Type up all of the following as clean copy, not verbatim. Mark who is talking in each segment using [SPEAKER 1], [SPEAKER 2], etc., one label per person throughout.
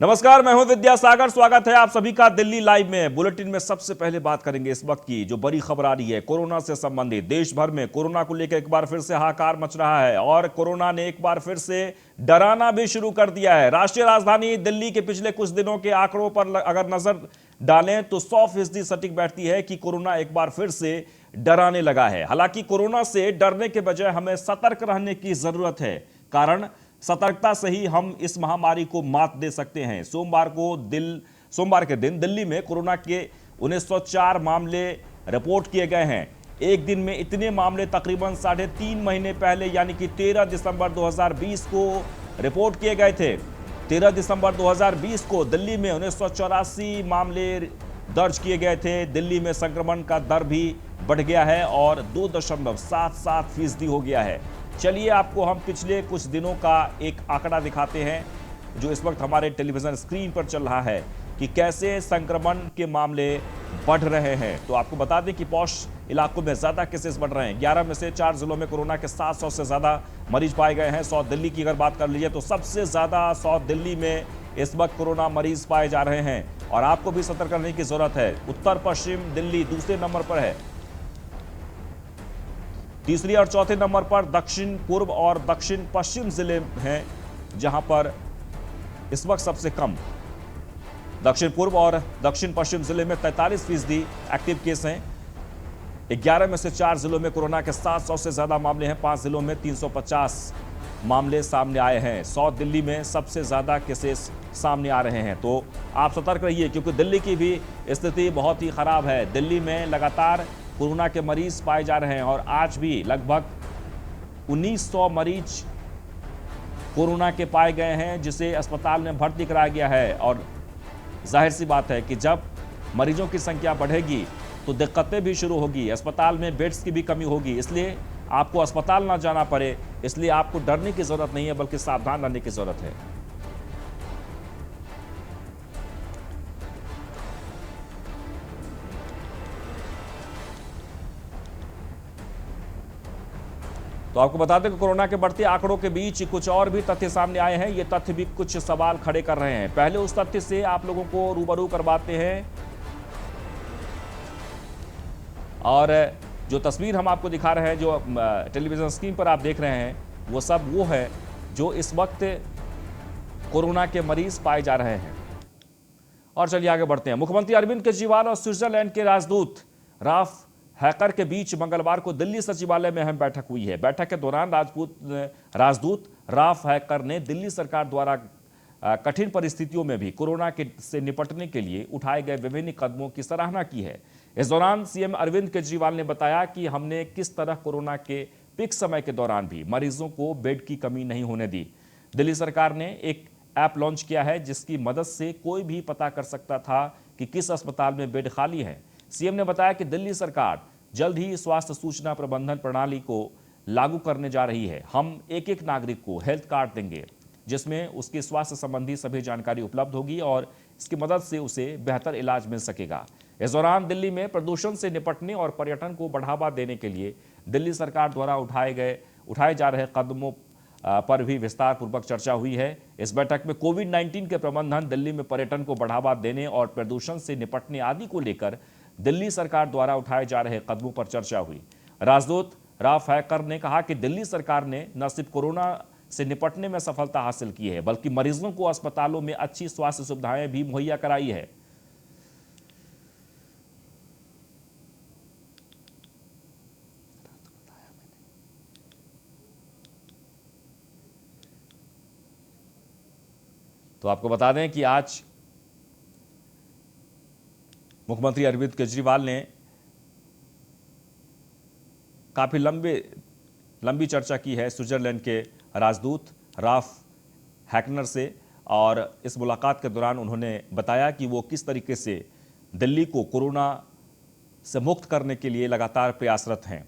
[SPEAKER 1] नमस्कार, मैं हूं विद्यासागर। स्वागत है आप सभी का दिल्ली लाइव में। बुलेटिन में सबसे पहले बात करेंगे इस वक्त की जो बड़ी खबर आ रही है कोरोना से संबंधित। देश भर में कोरोना को लेकर एक बार फिर से हाहाकार मच रहा है और कोरोना ने एक बार फिर से डराना भी शुरू कर दिया है। राष्ट्रीय राजधानी दिल्ली के पिछले कुछ दिनों के आंकड़ों पर अगर नजर डालें तो 100% सटीक बैठती है कि कोरोना एक बार फिर से डराने लगा है। हालांकि कोरोना से डरने के बजाय हमें सतर्क रहने की जरूरत है, कारण सतर्कता से ही हम इस महामारी को मात दे सकते हैं। सोमवार के दिन दिल्ली में कोरोना के 1904 मामले रिपोर्ट किए गए हैं। एक दिन में इतने मामले तकरीबन 3.5 महीने पहले यानी कि 13 दिसंबर 2020 को रिपोर्ट किए गए थे। 13 दिसंबर 2020 को दिल्ली में 1984 मामले दर्ज किए गए थे। दिल्ली में संक्रमण का दर भी बढ़ गया है और 2.77% हो गया है। चलिए आपको हम पिछले कुछ दिनों का एक आंकड़ा दिखाते हैं जो इस वक्त हमारे टेलीविजन स्क्रीन पर चल रहा है कि कैसे संक्रमण के मामले बढ़ रहे हैं। तो आपको बता दें कि पॉश इलाकों में ज्यादा केसेस बढ़ रहे हैं। 11 में से 4 जिलों में कोरोना के 700 से ज्यादा मरीज पाए गए हैं। साउथ दिल्ली की अगर बात कर लीजिए तो सबसे ज्यादा साउथ दिल्ली में इस वक्त कोरोना मरीज पाए जा रहे हैं और आपको भी सतर्क रहने की जरूरत है। उत्तर पश्चिम दिल्ली दूसरे नंबर पर है। तीसरी और चौथे नंबर पर दक्षिण पूर्व और दक्षिण पश्चिम जिले हैं, जहां पर इस वक्त सबसे कम दक्षिण पूर्व और दक्षिण पश्चिम जिले में 43% एक्टिव केस हैं। 11 में से 4 जिलों में कोरोना के 700 से ज्यादा मामले हैं। 5 जिलों में 350 मामले सामने आए हैं। साउथ दिल्ली में सबसे ज्यादा केसेस सामने आ रहे हैं। तो आप सतर्क रहिए क्योंकि दिल्ली की भी स्थिति बहुत ही खराब है। दिल्ली में लगातार कोरोना के मरीज पाए जा रहे हैं और आज भी लगभग 1900 मरीज कोरोना के पाए गए हैं जिसे अस्पताल में भर्ती कराया गया है। और जाहिर सी बात है कि जब मरीजों की संख्या बढ़ेगी तो दिक्कतें भी शुरू होगी। अस्पताल में बेड्स की भी कमी होगी, इसलिए आपको अस्पताल ना जाना पड़े, इसलिए आपको डरने की जरूरत नहीं है बल्कि सावधान रहने की जरूरत है। तो आपको बता दें कि कोरोना के बढ़ते आंकड़ों के बीच कुछ और भी तथ्य सामने आए हैं। ये तथ्य भी कुछ सवाल खड़े कर रहे हैं। पहले उस तथ्य से आप लोगों को रूबरू करवाते हैं और जो तस्वीर हम आपको दिखा रहे हैं, जो टेलीविजन स्क्रीन पर आप देख रहे हैं, वो है जो इस वक्त कोरोना के मरीज पाए जा रहे हैं। और चलिए आगे बढ़ते हैं। मुख्यमंत्री अरविंद केजरीवाल और स्विट्जरलैंड के राजदूत राफ हैकर के बीच मंगलवार को दिल्ली सचिवालय में अहम बैठक हुई है। बैठक के दौरान राजदूत राफ हैकर ने दिल्ली सरकार द्वारा कठिन परिस्थितियों में भी कोरोना से निपटने के लिए उठाए गए विभिन्न कदमों की सराहना की है। इस दौरान सीएम अरविंद केजरीवाल ने बताया कि हमने किस तरह कोरोना के पीक समय के दौरान भी मरीजों को बेड की कमी नहीं होने दी। दिल्ली सरकार ने एक ऐप लॉन्च किया है जिसकी मदद से कोई भी पता कर सकता था कि किस अस्पताल में बेड खाली है। सीएम ने बताया कि दिल्ली सरकार जल्द ही स्वास्थ्य सूचना प्रबंधन प्रणाली को लागू करने जा रही है। हम एक एक नागरिक को हेल्थ कार्ड देंगे जिसमें उसके स्वास्थ्य संबंधी सभी जानकारी उपलब्ध होगी और इसकी मदद से उसे बेहतर इलाज मिल सकेगा। इस दौरान दिल्ली में प्रदूषण से निपटने और पर्यटन को बढ़ावा देने के लिए दिल्ली सरकार द्वारा उठाए जा रहे कदमों पर भी विस्तार पूर्वक चर्चा हुई है। इस बैठक में कोविड-19 के प्रबंधन, दिल्ली में पर्यटन को बढ़ावा देने और प्रदूषण से निपटने आदि को लेकर दिल्ली सरकार द्वारा उठाए जा रहे कदमों पर चर्चा हुई। राजदूत राफ हैकर ने कहा कि दिल्ली सरकार ने न सिर्फ कोरोना से निपटने में सफलता हासिल की है बल्कि मरीजों को अस्पतालों में अच्छी स्वास्थ्य सुविधाएं भी मुहैया कराई है। तो आपको बता दें कि आज मुख्यमंत्री अरविंद केजरीवाल ने काफी लंबी चर्चा की है स्विट्जरलैंड के राजदूत राफ हैकनर से और इस मुलाकात के दौरान उन्होंने बताया कि वो किस तरीके से दिल्ली को कोरोना से मुक्त करने के लिए लगातार प्रयासरत हैं।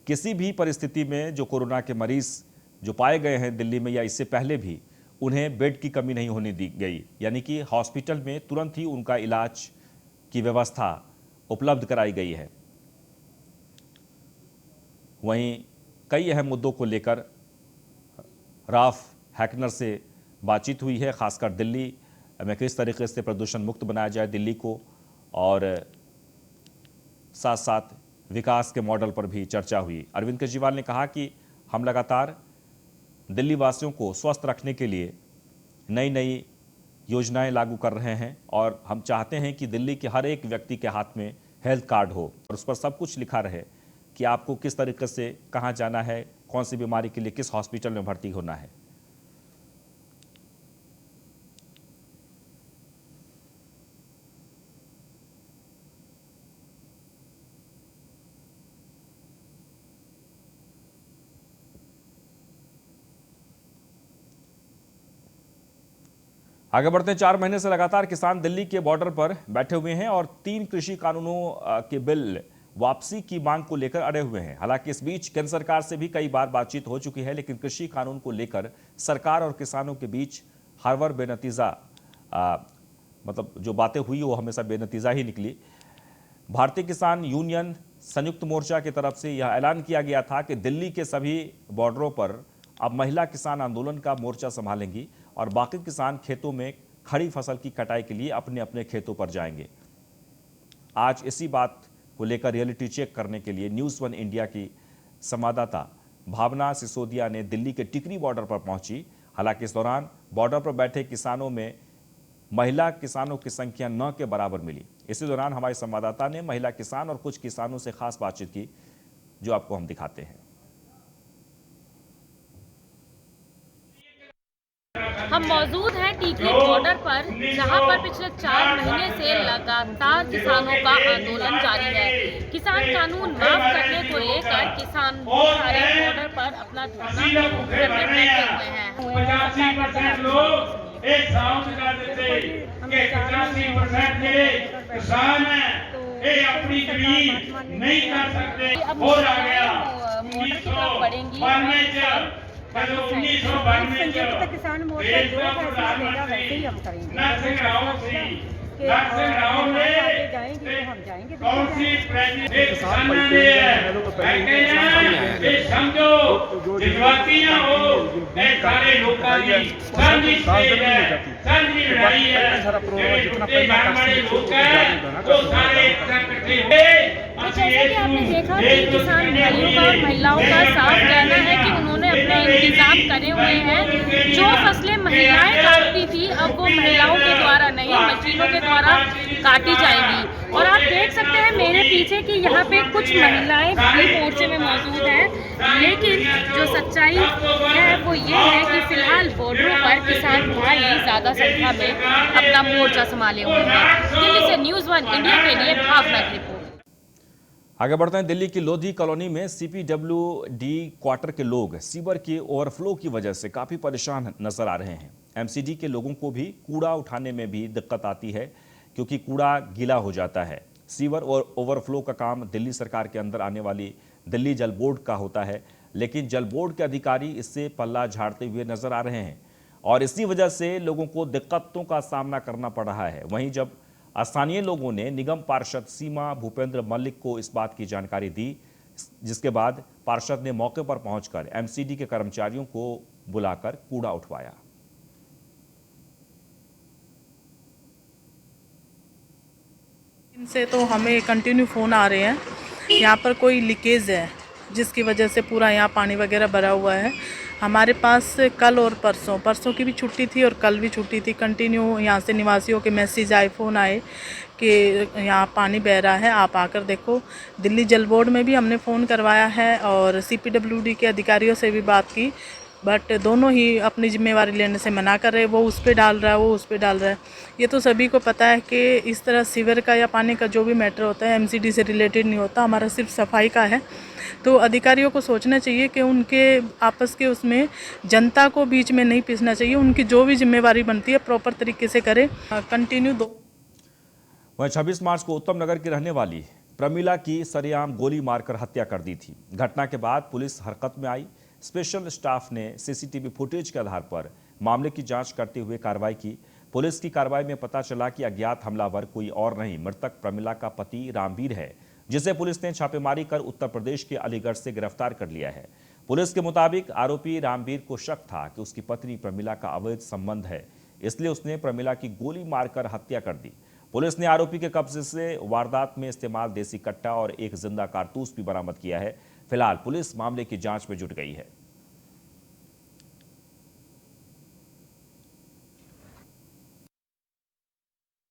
[SPEAKER 1] किसी भी परिस्थिति में जो कोरोना के मरीज जो पाए गए हैं दिल्ली में या इससे पहले भी, उन्हें बेड की कमी नहीं होने दी गई, यानी कि हॉस्पिटल में तुरंत ही उनका इलाज की व्यवस्था उपलब्ध कराई गई है। वहीं कई अहम मुद्दों को लेकर राफ हैकनर से बातचीत हुई है, खासकर दिल्ली में किस तरीके से प्रदूषण मुक्त बनाया जाए दिल्ली को, और साथ साथ विकास के मॉडल पर भी चर्चा हुई। अरविंद केजरीवाल ने कहा कि हम लगातार दिल्ली वासियों को स्वस्थ रखने के लिए नई नई योजनाएं लागू कर रहे हैं और हम चाहते हैं कि दिल्ली के हर एक व्यक्ति के हाथ में हेल्थ कार्ड हो और उस पर सब कुछ लिखा रहे कि आपको किस तरीके से कहाँ जाना है, कौन सी बीमारी के लिए किस हॉस्पिटल में भर्ती होना है। आगे बढ़ते हैं। 4 महीने से लगातार किसान दिल्ली के बॉर्डर पर बैठे हुए हैं और 3 कृषि कानूनों के बिल वापसी की मांग को लेकर अड़े हुए हैं। हालांकि इस बीच केंद्र सरकार से भी कई बार बातचीत हो चुकी है, लेकिन कृषि कानून को लेकर सरकार और किसानों के बीच हर बार बेनतीजा मतलब जो बातें हुई वो हमेशा बेनतीजा ही निकली। भारतीय किसान यूनियन संयुक्त मोर्चा की तरफ से यह ऐलान किया गया था कि दिल्ली के सभी बॉर्डरों पर अब महिला किसान आंदोलन का मोर्चा संभालेंगी और बाकी किसान खेतों में खड़ी फसल की कटाई के लिए अपने अपने खेतों पर जाएंगे। आज इसी बात को लेकर रियलिटी चेक करने के लिए न्यूज़ 1 इंडिया की संवाददाता भावना सिसोदिया ने दिल्ली के टिकरी बॉर्डर पर पहुंची। हालांकि इस दौरान बॉर्डर पर बैठे किसानों में महिला किसानों की संख्या 9 के बराबर मिली। इसी दौरान हमारे संवाददाता ने महिला किसान और कुछ किसानों से खास बातचीत की, जो आपको हम दिखाते हैं।
[SPEAKER 2] हम मौजूद हैं टीकरी बॉर्डर पर, जहां पर पिछले 4 महीने से लगातार किसानों का आंदोलन जारी है। किसान कानून माफ करने को लेकर किसान सारे बॉर्डर पर अपना धरना करने बैठे हुए हैं।
[SPEAKER 3] 85% लोग एक साउंड कर देते कि 85% मेरे किसान हैं, ये अपनी जमीन नहीं कर सकते। हो आ गया 1992
[SPEAKER 4] किसान मोर्चा जो फैसला देगा वैसे ही हम करेंगे।
[SPEAKER 3] समझो जज्बातियां हो सारे लोगों की साझी लड़ाई है। तो सारे इकट्ठे हुए।
[SPEAKER 2] जैसा कि आपने देखा कि किसान भाइयों का और महिलाओं का साफ कहना है कि उन्होंने अपने इंतजाम करे हुए हैं। जो फसलें महिलाएं काटती थी अब वो महिलाओं के द्वारा नहीं, मशीनों के द्वारा काटी जाएंगी। और आप देख सकते हैं मेरे पीछे कि यहाँ पे कुछ महिलाएं भी मोर्चे में मौजूद हैं, लेकिन जो सच्चाई है वो ये है कि फिलहाल बॉर्डरों पर किसान भाई ज्यादा संख्या में अपना मोर्चा संभाले हुए हैं। दिल्ली से न्यूज़ 1 इंडिया के लिए भावना की रिपोर्ट।
[SPEAKER 1] आगे बढ़ते हैं। दिल्ली की लोधी कॉलोनी में CPWD क्वार्टर के लोग सीवर के ओवरफ्लो की वजह से काफ़ी परेशान नजर आ रहे हैं। MCD के लोगों को भी कूड़ा उठाने में भी दिक्कत आती है, क्योंकि कूड़ा गीला हो जाता है। सीवर और ओवरफ्लो का काम दिल्ली सरकार के अंदर आने वाली दिल्ली जल बोर्ड का होता है, लेकिन जल बोर्ड के अधिकारी इससे पल्ला झाड़ते हुए नजर आ रहे हैं और इसी वजह से लोगों को दिक्कतों का सामना करना पड़ रहा है। वहीं जब स्थानीय लोगों ने निगम पार्षद सीमा भूपेंद्र मल्लिक को इस बात की जानकारी दी, जिसके बाद पार्षद ने मौके पर पहुंचकर MCD के कर्मचारियों को बुलाकर कूड़ा उठवाया।
[SPEAKER 5] इनसे तो हमें कंटिन्यू फ़ोन आ रहे हैं, यहाँ पर कोई लीकेज है जिसकी वजह से पूरा यहाँ पानी वगैरह भरा हुआ है। हमारे पास कल और परसों की भी छुट्टी थी और कल भी छुट्टी थी। कंटिन्यू यहाँ से निवासियों के मैसेज आए, फ़ोन आए कि यहाँ पानी बह रहा है, आप आकर देखो। दिल्ली जल बोर्ड में भी हमने फ़ोन करवाया है और CPWD के अधिकारियों से भी बात की, बट दोनों ही अपनी जिम्मेवारी लेने से मना कर रहे हैं। वो उस पर डाल रहा है, वो उस पर डाल रहा है। ये तो सभी को पता है कि इस तरह सीवर का या पानी का जो भी मैटर होता है MCD से रिलेटेड नहीं होता, हमारा सिर्फ सफाई का है। तो अधिकारियों को सोचना चाहिए कि उनके आपस के उसमें जनता को बीच में नहीं पीसना चाहिए। उनकी जो भी जिम्मेवारी बनती है प्रॉपर तरीके से करें। कंटिन्यू
[SPEAKER 1] वहीं 26 मार्च को उत्तम नगर की रहने वाली प्रमिला की सरेआम गोली मारकर हत्या कर दी थी। घटना के बाद पुलिस हरकत में आई। स्पेशल स्टाफ ने CCTV फुटेज के आधार पर मामले की जांच करते हुए कार्रवाई की। पुलिस की कार्रवाई में पता चला कि अज्ञात हमलावर कोई और नहीं, मृतक प्रमिला का पति रामवीर है, जिसे पुलिस ने छापेमारी कर उत्तर प्रदेश के अलीगढ़ से गिरफ्तार कर लिया है। पुलिस के मुताबिक आरोपी रामवीर को शक था कि उसकी पत्नी प्रमिला का अवैध संबंध है, इसलिए उसने प्रमिला की गोली मारकर हत्या कर दी। पुलिस ने आरोपी के कब्जे से वारदात में इस्तेमाल देसी कट्टा और एक जिंदा कारतूस भी बरामद किया है। फिलहाल पुलिस मामले की जांच में जुट गई है।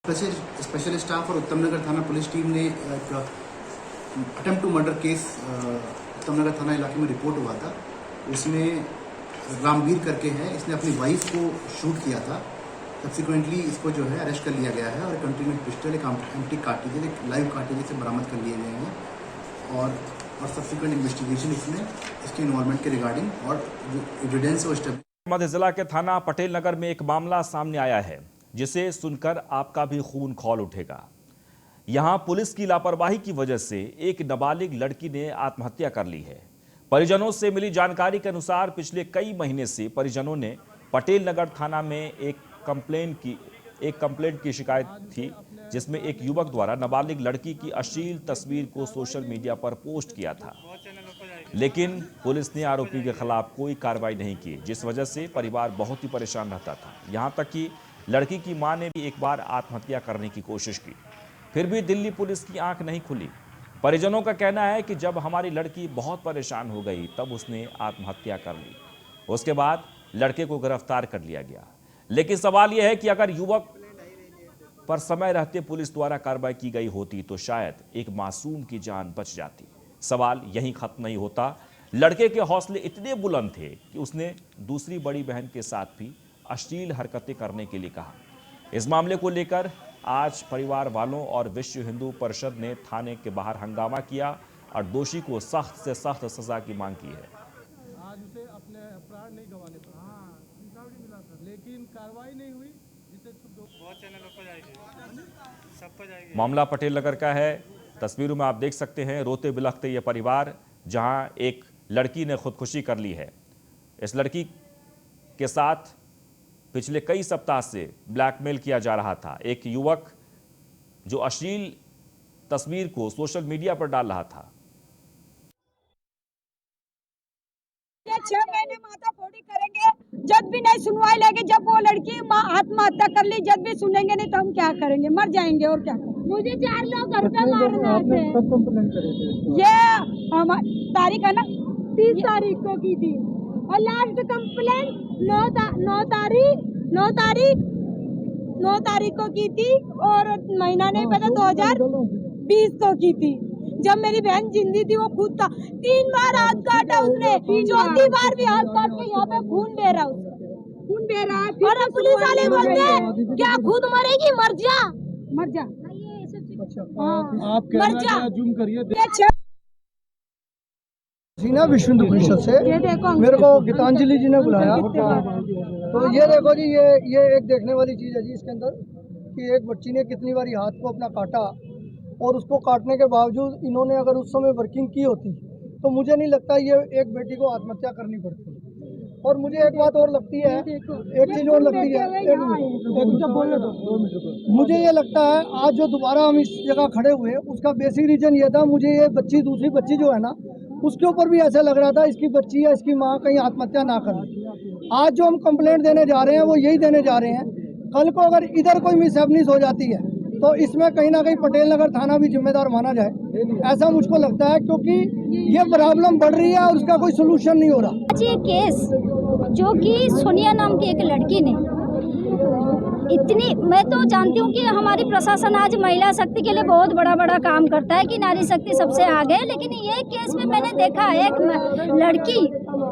[SPEAKER 6] स्पेशल स्टाफ और उत्तम नगर थाना पुलिस टीम ने एक अटेम्प्ट टू मर्डर केस उत्तम नगर थाना इलाके में रिपोर्ट हुआ था। उसमें रामवीर करके है, इसने अपनी वाइफ को शूट किया था। सब्सिक्वेंटली इसको जो है अरेस्ट कर लिया गया है और कंटिन्यूस पिस्टल, एक एम्प्टी कार्ट्रिज, एक लाइव कार्ट्रिज से बरामद कर लिए गए हैं और सब्सिक्वेंट इन्वेस्टिगेशन इसमें इसके इन्वॉल्वमेंट के रिगार्डिंग और जो एविडेंस है वो
[SPEAKER 1] मध्य जिला के थाना पटेल नगर में एक मामला सामने आया है जिसे सुनकर आपका भी खून खौल उठेगा। यहां पुलिस की लापरवाही की वजह से एक नाबालिग लड़की ने आत्महत्या कर ली है। परिजनों से मिली जानकारी के अनुसार पिछले कई महीने से परिजनों ने पटेल नगर थाना में एक कंप्लेंट की शिकायत थी, जिसमें एक युवक द्वारा नाबालिग लड़की की अश्लील तस्वीर को सोशल मीडिया पर पोस्ट किया था, लेकिन पुलिस ने आरोपी के खिलाफ कोई कार्रवाई नहीं की, जिस वजह से परिवार बहुत ही परेशान रहता था। यहां तक कि लड़की की मां ने भी एक बार आत्महत्या करने की कोशिश की, फिर भी दिल्ली पुलिस की आंख नहीं खुली। परिजनों का कहना है कि जब हमारी लड़की बहुत परेशान हो गई तब उसने आत्महत्या कर ली। उसके बाद लड़के को गिरफ्तार कर लिया गया। लेकिन सवाल यह है कि अगर युवक पर समय रहते पुलिस द्वारा कार्रवाई की गई होती तो शायद एक मासूम की जान बच जाती। सवाल यहीं खत्म नहीं होता। लड़के के हौसले इतने बुलंद थे कि उसने दूसरी बड़ी बहन के साथ भी अश्लील हरकतें करने के लिए कहा। इस मामले को लेकर आज परिवार वालों और विश्व हिंदू परिषद ने थाने के बाहर हंगामा किया और दोषी को सख्त से सख्त सजा की मांग की है।
[SPEAKER 7] आज उसे अपने प्राण नहीं गंवाने पड़े। मिला था लेकिन कार्रवाई नहीं हुई, जिससे बहुत चैनलों पर जाएगी, सब पर जाएगी।
[SPEAKER 1] मामला पटेल नगर का है। तस्वीरों में आप देख सकते हैं रोते बिलखते ये परिवार, जहां एक लड़की ने खुदकुशी कर ली है। इस लड़की के साथ पिछले कई सप्ताह से ब्लैकमेल किया जा रहा था। एक युवक जो अश्लील तस्वीर को सोशल मीडिया पर डाल रहा था।
[SPEAKER 4] 6 महीने माता फोड़ी करेंगे, जब भी नहीं सुनवाई लेंगे। जब वो लड़की आत्महत्या कर ली, जब भी सुनेंगे नहीं तो हम क्या करेंगे, मर जाएंगे और क्या करेंगे। मुझे 4 लोग घर पे मारना थे। ये तारीख है ना, 30 तारीख को की थी और लास्ट कंप्लेंट 9 तारीख को की थी और महीना नहीं पता 2020 को की थी। जब मेरी बहन जिंदी थी वो खुद था, 3 बार हाथ काटा उसने, 4थी बार भी हाथ काट के यहाँ पे खून बह रहा है। और पुलिस वाले बोलते हैं क्या खुद मरेगी, मर जा।
[SPEAKER 7] आप कैमरा जूम करिए।
[SPEAKER 8] जीना विश्व हिंदू परिषद से मेरे को गीतांजलि जी ने बुलाया। तो ये देखो जी, ये एक देखने वाली चीज़ है जी इसके अंदर कि एक बच्ची ने कितनी बारी हाथ को अपना काटा और उसको काटने के बावजूद इन्होंने अगर उस समय वर्किंग की होती तो मुझे नहीं लगता ये एक बेटी को आत्महत्या करनी पड़ती। और मुझे एक बात और लगती है, एक चीज़ और लगती है, मुझे ये लगता है आज जो दोबारा हम इस जगह खड़े हुए उसका बेसिक रीज़न ये था, मुझे ये बच्ची, दूसरी बच्ची जो है ना, उसके ऊपर भी ऐसा लग रहा था इसकी बच्ची या इसकी माँ कहीं आत्महत्या ना कर ले। आज जो हम कंप्लेंट देने जा रहे हैं वो यही देने जा रहे हैं। कल को अगर इधर कोई मिसहैपनिस हो जाती है तो इसमें कहीं ना कहीं पटेल नगर थाना भी जिम्मेदार माना जाए, ऐसा मुझको लगता है, क्योंकि ये प्रॉब्लम बढ़ रही है और उसका कोई सोल्यूशन नहीं हो रहा।
[SPEAKER 9] ये केस जो कि सोनिया नाम की एक लड़की ने इतनी, मैं तो जानती हूँ कि हमारी प्रशासन आज महिला शक्ति के लिए बहुत बड़ा काम करता है कि नारी शक्ति सबसे आगे है, लेकिन ये केस में मैंने देखा है एक लड़की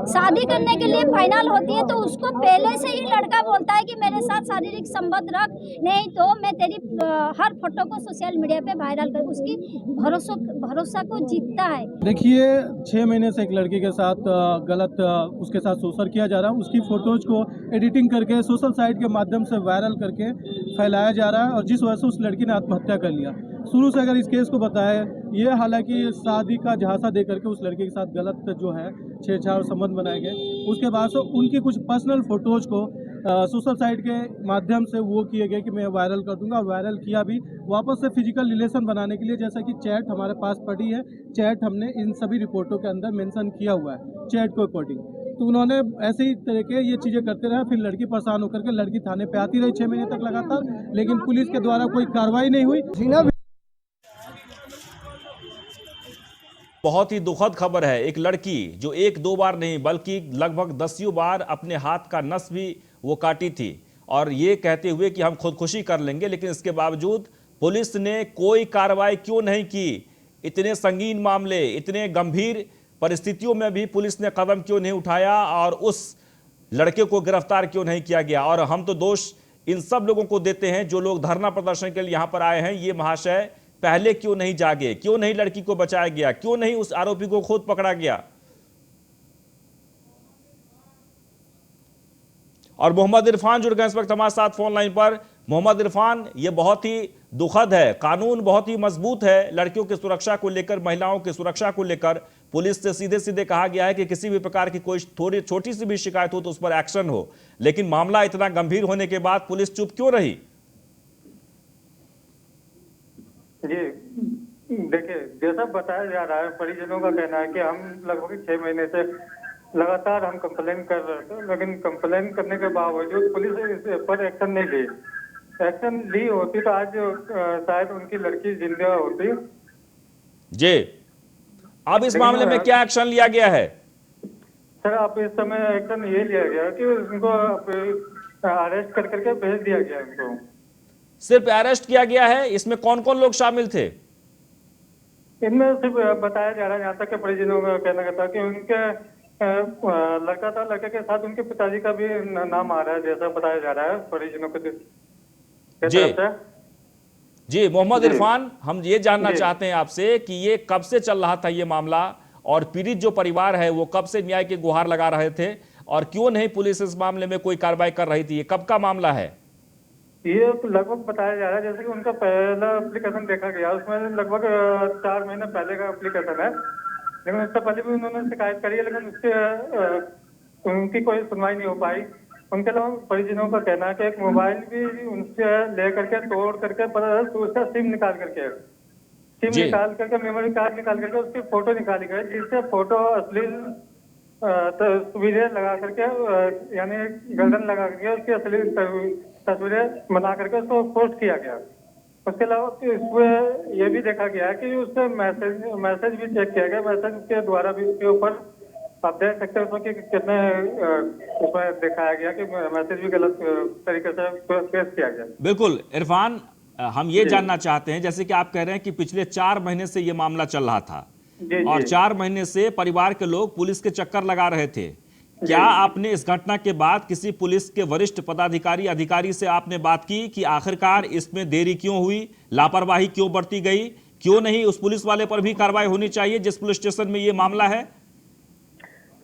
[SPEAKER 9] शादी करने के लिए फाइनल होती है तो उसको पहले से ही लड़का बोलता है कि मेरे साथ शारीरिक संबंध रख, नहीं तो मैं तेरी हर फोटो को सोशल मीडिया पे वायरल कर, उसकी भरोसा को जीतता है।
[SPEAKER 7] देखिए 6 महीने से एक लड़की के साथ गलत उसके साथ शोषण किया जा रहा है। उसकी फोटोज को एडिटिंग करके सोशल साइट के माध्यम से वायरल करके फैलाया जा रहा है और जिस वजह से उस लड़की ने आत्महत्या कर लिया। शुरू से अगर इस केस को बताया, ये हालांकि शादी का झांसा दे करके उस लड़के के साथ गलत जो है छेड़छाड़ संबंध बनाए गए, उसके बाद से उनकी कुछ पर्सनल फोटोज को सोशल साइट के माध्यम से वो किए गए कि मैं वायरल कर दूंगा, और वायरल किया भी वापस से फिजिकल रिलेशन बनाने के लिए। जैसा कि चैट हमारे पास पड़ी है, चैट हमने इन सभी रिपोर्टों के अंदर मेंशन किया हुआ है, चैट को अकॉर्डिंग। तो उन्होंने ऐसे ही तरह के ये चीज़ें करते रहे। फिर लड़की परेशान होकर के लड़की थाने पे आती रही 6 महीने तक लगातार, लेकिन पुलिस के द्वारा कोई कार्रवाई नहीं हुई।
[SPEAKER 1] बहुत ही दुखद खबर है। एक लड़की जो एक दो बार नहीं बल्कि लगभग 10 बार अपने हाथ का नस भी वो काटी थी, और ये कहते हुए कि हम खुदकुशी कर लेंगे, लेकिन इसके बावजूद पुलिस ने कोई कार्रवाई क्यों नहीं की? इतने संगीन मामले, इतने गंभीर परिस्थितियों में भी पुलिस ने कदम क्यों नहीं उठाया और उस लड़के को गिरफ्तार क्यों नहीं किया गया? और हम तो दोष इन सब लोगों को देते हैं जो लोग धरना प्रदर्शन के लिए यहां पर आए हैं। ये महाशय पहले क्यों नहीं जागे? क्यों नहीं लड़की को बचाया गया? क्यों नहीं उस आरोपी को खुद पकड़ा गया? और मोहम्मद इरफान जुड़ गए इस वक्त हमारे साथ फोन लाइन पर। मोहम्मद इरफान, ये बहुत ही दुखद है, कानून बहुत ही मजबूत है लड़कियों की सुरक्षा को लेकर, महिलाओं की सुरक्षा को लेकर। पुलिस से सीधे सीधे कहा गया है कि किसी भी प्रकार की कोई थोड़ी छोटी सी भी शिकायत हो तो उस पर एक्शन हो, लेकिन मामला इतना गंभीर होने के बाद पुलिस चुप क्यों रही?
[SPEAKER 10] जी देखिए, जैसा बताया जा रहा है, परिजनों का कहना है कि हम लगभग 6 महीने से लगातार हम कंप्लेन कर रहे थे, लेकिन कंप्लेन करने के बावजूद पुलिस इस पर एक्शन नहीं ली। एक्शन ली होती तो आज शायद उनकी लड़की जिंदा होती।
[SPEAKER 1] जी, अब इस मामले में क्या एक्शन लिया गया है?
[SPEAKER 10] सर, अब इस समय एक्शन ये लिया गया कि उनको अरेस्ट कर करके भेज दिया गया। उनको
[SPEAKER 1] सिर्फ अरेस्ट किया गया है? इसमें कौन कौन लोग शामिल थे?
[SPEAKER 10] इनमें सिर्फ बताया जा रहा है, यहाँ तक के परिजनों का कहना था कि उनके लड़का था, लड़के के साथ उनके पिताजी का भी नाम आ रहा है, जैसा बताया जा रहा है परिजनों के
[SPEAKER 1] जी जी। मोहम्मद इरफान, हम ये जानना चाहते हैं आपसे कि ये कब से चल रहा था ये मामला, और पीड़ित जो परिवार है वो कब से न्याय की गुहार लगा रहे थे, और क्यों नहीं पुलिस इस मामले में कोई कार्रवाई कर रही थी? ये कब का मामला है?
[SPEAKER 10] ये लगभग बताया जा रहा है जैसे कि उनका पहला एप्लीकेशन देखा गया, उसमें लगभग 4 महीने पहले का एप्लीकेशन है, लेकिन उससे पहले भी उन्होंने शिकायत करी है, लेकिन उसके उनकी कोई सुनवाई नहीं हो पाई। उनके अलावा परिजनों का कहना है कि एक मोबाइल भी उनसे ले करके तोड़ करके तो उसका सिम निकाल करके मेमोरी कार्ड निकाल करके उसकी फोटो निकाली गई, जिससे फोटो अश्लील तस्वीरें लगा करके, यानी गर्दन लगा करके उसकी अश्लील तस्वीरें बना करके उसको पोस्ट किया गया। उसके अलावा इसमें यह भी देखा गया कि उससे मैसेज भी चेक किया गया। मैसेज के द्वारा भी उसके ऊपर आप देख सकते हो कि कितने उसमें दिखाया गया कि मैसेज भी गलत तरीके से पेश किया गया।
[SPEAKER 1] बिल्कुल इरफान, हम ये जानना चाहते हैं, जैसे कि आप कह रहे हैं कि पिछले 4 महीने से ये मामला चल रहा था, और 4 महीने से परिवार के लोग पुलिस के चक्कर लगा रहे थे। क्या आपने इस घटना के बाद किसी पुलिस के वरिष्ठ पदाधिकारी अधिकारी से आपने बात की कि आखिरकार इसमें देरी क्यों हुई, लापरवाही क्यों बरती गई? क्यों नहीं उस पुलिस वाले पर भी कार्रवाई होनी चाहिए जिस पुलिस स्टेशन में ये मामला है?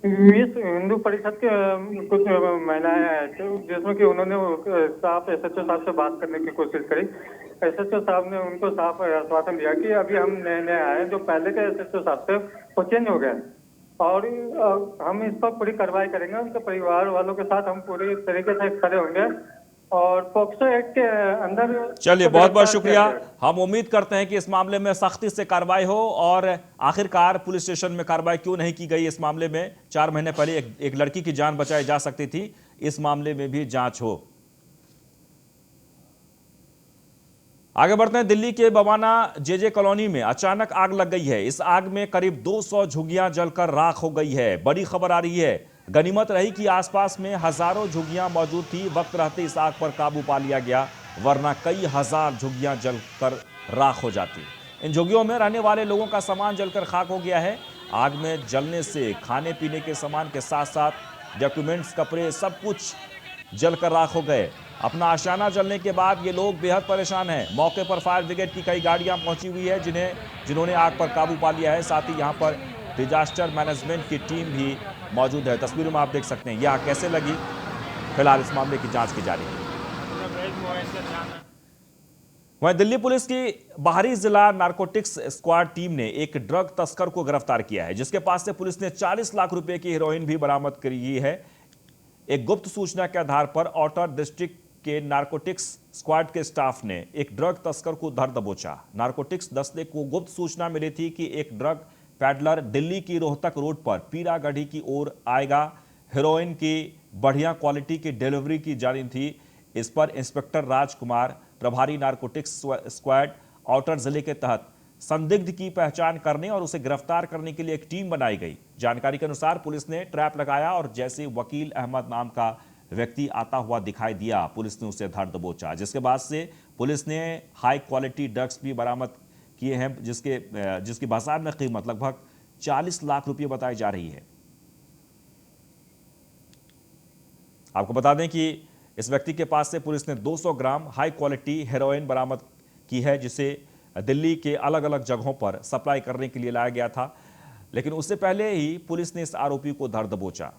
[SPEAKER 10] इस हिंदू परिषद के कुछ महिलाएं आए थे, जिसमें कि उन्होंने साफ एसएचओ साहब से बात करने की कोशिश करी। एसएचओ साहब ने उनको साफ आश्वासन दिया कि अभी हम नए आए, जो पहले के एसएचओ साहब थे वो चेंज हो गए, और हम इस पर पूरी कार्रवाई करेंगे। उनके परिवार वालों के साथ हम पूरी तरीके से खड़े होंगे, और पॉक्सो एक्ट के अंदर।
[SPEAKER 1] चलिए, बहुत बहुत शुक्रिया। हम उम्मीद करते हैं कि इस मामले में सख्ती से कार्रवाई हो, और आखिरकार पुलिस स्टेशन में कार्रवाई क्यों नहीं की गई इस मामले में? 4 महीने पहले एक लड़की की जान बचाई जा सकती थी, इस मामले में भी जांच हो। आगे बढ़ते हैं। दिल्ली के बवाना जेजे कॉलोनी में अचानक आग लग गई है। इस आग में करीब 200 झुग्गियां जलकर राख हो गई है। बड़ी खबर आ रही है। गनीमत रही कि आसपास में हजारों झुग्गियां मौजूद थी। वक्त रहते इस आग पर काबू पा लिया गया, वरना कई हजार झुग्गियां जलकर राख हो जाती। इन झुग्गियों में रहने वाले लोगों का सामान जलकर खाक हो गया है। आग में जलने से खाने पीने के सामान के साथ साथ डॉक्यूमेंट्स, कपड़े, सब कुछ जलकर राख हो गए। अपना आशियाना जलने के बाद ये लोग बेहद परेशान हैं। मौके पर फायर ब्रिगेड की कई गाड़ियां पहुंची हुई है जिन्होंने आग पर काबू पा लिया है। साथ ही यहां पर डिजास्टर मैनेजमेंट की टीम भी मौजूद है। तस्वीरों में आप देख सकते हैं। यह आग कैसे लगी, फिलहाल इस मामले की जांच की जा रही है। वहीं दिल्ली पुलिस की बाहरी जिला नारकोटिक्स स्क्वाड टीम ने एक ड्रग तस्कर को गिरफ्तार किया है, जिसके पास से पुलिस ने 40 लाख रुपए की हेरोइन भी बरामद की है। एक गुप्त सूचना के आधार पर औटर डिस्ट्रिक्ट के नारकोटिक्स स्क्वाड के स्टाफ ने एक ड्रग तस्कर को धर दबोचा। नारकोटिक्स दस्ते को गुप्त सूचना मिली थी कि एक ड्रग पैडलर दिल्ली की रोहतक रोड पर पीरागढ़ी की ओर आएगा। हेरोइन की बढ़िया क्वालिटी की डिलीवरी की जानी थी। इस पर इंस्पेक्टर राजकुमार, प्रभारी नारकोटिक्स स्क्वाड आउटर जिले के तहत संदिग्ध की पहचान करने और उसे गिरफ्तार करने के लिए एक टीम बनाई गई। जानकारी के अनुसार पुलिस ने ट्रैप लगाया और जैसे वकील अहमद नाम का व्यक्ति आता हुआ दिखाई दिया, पुलिस ने उसे धर दबोचा, जिसके बाद से पुलिस ने हाई क्वालिटी ड्रग्स भी बरामद किए हैं, जिसकी बाजार में कीमत लगभग 40 लाख रुपए बताई जा रही है। आपको बता दें कि इस व्यक्ति के पास से पुलिस ने 200 ग्राम हाई क्वालिटी हेरोइन बरामद की है, जिसे दिल्ली के अलग अलग जगहों पर सप्लाई करने के लिए लाया गया था। लेकिन उससे पहले ही पुलिस ने इस आरोपी को धर दबोचा।